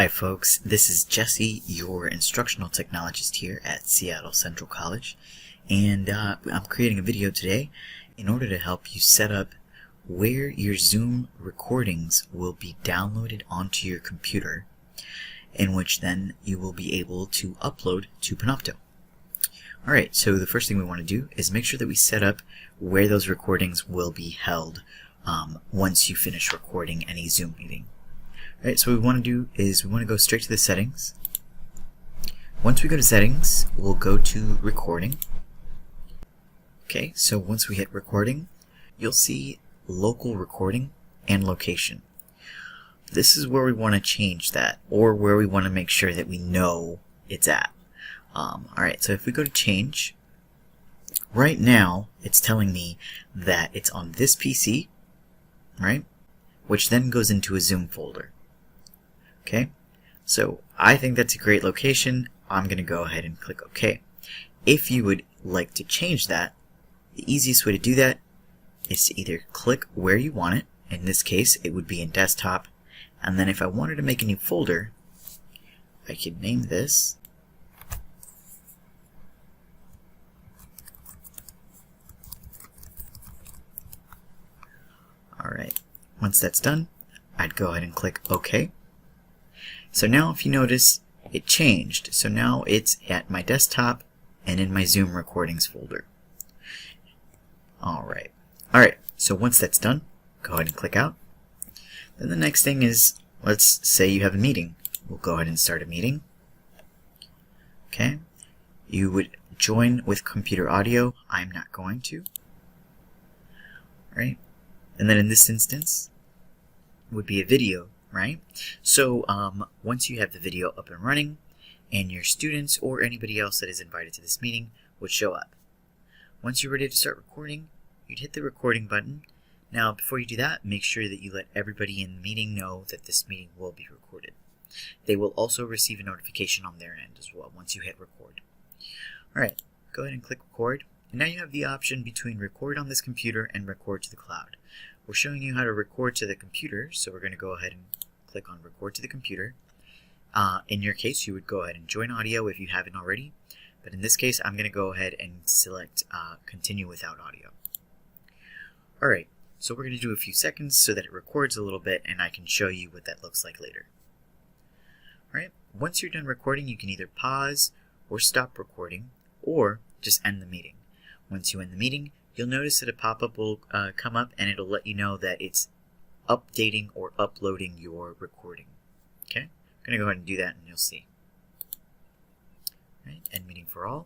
Hi folks, this is Jesse, your instructional technologist here at Seattle Central College, and I'm creating a video today in order to help you set up where your Zoom recordings will be downloaded onto your computer, in which then you will be able to upload to Panopto. Alright, so the first thing we want to do is make sure that we set up where those recordings will be held once you finish recording any Zoom meeting. Alright, so what we want to do is we want to go straight to the settings. Once we go to settings, we'll go to recording. Okay, so once we hit recording, you'll see local recording and location. This is where we want to change that, or where we want to make sure that we know it's at. Alright, so if we go to change, right now it's telling me that it's on this PC, right? Which then goes into a Zoom folder. Okay, so I think that's a great location. I'm going to go ahead and click OK. If you would like to change that, the easiest way to do that is to either click where you want it. In this case, it would be in desktop. And then if I wanted to make a new folder, I could name this Alright, once that's done, I'd go ahead and click OK. So now if you notice, it changed. So now it's at my desktop and in my Zoom recordings folder. Alright, so once that's done, go ahead and click out. Then the next thing is, let's say you have a meeting. We'll go ahead and start a meeting. Okay, you would join with computer audio. I'm not going to. Alright, and then in this instance, would be a video, right? So once you have the video up and running, and your students or anybody else that is invited to this meeting would show up. Once you're ready to start recording, you'd hit the recording button. Now before you do that, make sure that you let everybody in the meeting know that this meeting will be recorded. They will also receive a notification on their end as well once you hit record. Alright, go ahead and click record. And now you have the option between record on this computer and record to the cloud. We're showing you how to record to the computer, so we're going to go ahead and click on record to the computer. In your case, you would go ahead and join audio if you haven't already, but in this case, I'm going to go ahead and select continue without audio. Alright, so we're going to do a few seconds so that it records a little bit and I can show you what that looks like later. Alright, once you're done recording, you can either pause or stop recording, or just end the meeting. Once you end the meeting, you'll notice that a pop-up will come up and it'll let you know that it's updating or uploading your recording. Okay, I'm going to go ahead and do that and you'll see. Right, end meeting for all.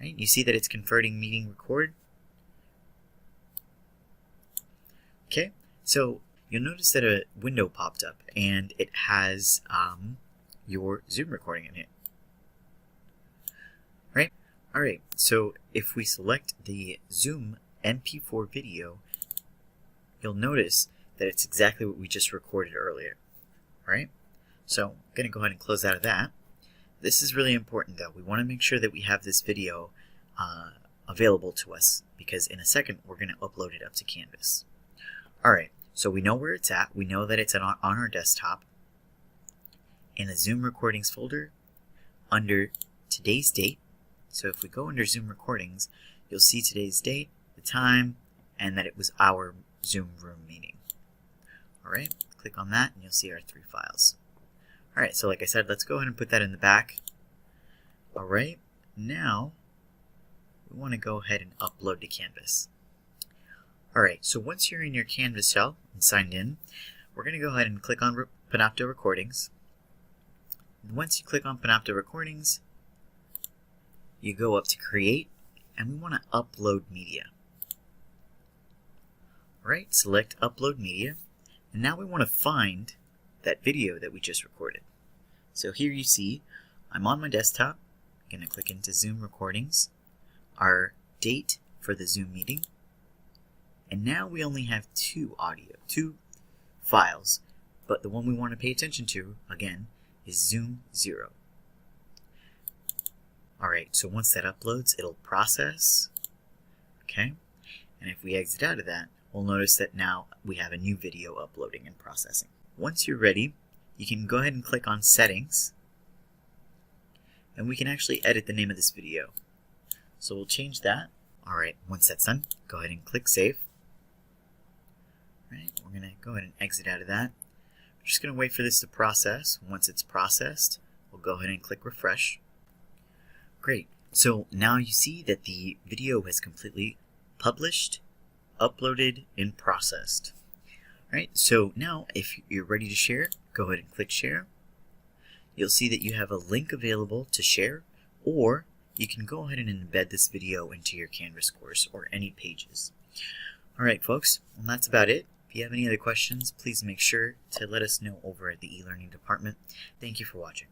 Right, you see that it's converting meeting record. Okay, so you'll notice that a window popped up and it has your Zoom recording in it. Right? Alright, so if we select the Zoom MP4 video, you'll notice that it's exactly what we just recorded earlier. Right? So I'm going to go ahead and close out of that. This is really important though. We want to make sure that we have this video available to us, because in a second we're going to upload it up to Canvas. Alright, so we know where it's at. We know that it's on our desktop. In the Zoom recordings folder, under today's date. So if we go under Zoom recordings, you'll see today's date, the time, and that it was our Zoom room meeting. Alright, click on that and you'll see our 3 files. Alright, so like I said, let's go ahead and put that in the back. Alright, now we want to go ahead and upload to Canvas. Alright, so once you're in your Canvas shell and signed in, we're going to go ahead and click on Panopto Recordings. And once you click on Panopto Recordings, you go up to Create, and we want to upload media. Alright, select Upload Media, and now we want to find that video that we just recorded. So here you see, I'm on my desktop. I'm going to click into Zoom Recordings, our date for the Zoom meeting, and now we only have two files, but the one we want to pay attention to, again, is Zoom 0. Alright, so once that uploads, it'll process. Okay, and if we exit out of that, we'll notice that now we have a new video uploading and processing. Once you're ready, you can go ahead and click on Settings, and we can actually edit the name of this video. So we'll change that. Alright, once that's done, go ahead and click Save. Alright, we're going to go ahead and exit out of that. We're just going to wait for this to process. Once it's processed, we'll go ahead and click Refresh. Great. So now you see that the video has completely published, uploaded, and processed. Alright, so now if you're ready to share, go ahead and click Share. You'll see that you have a link available to share, or you can go ahead and embed this video into your Canvas course or any pages. Alright folks, well, that's about it. If you have any other questions, please make sure to let us know over at the e-learning department. Thank you for watching.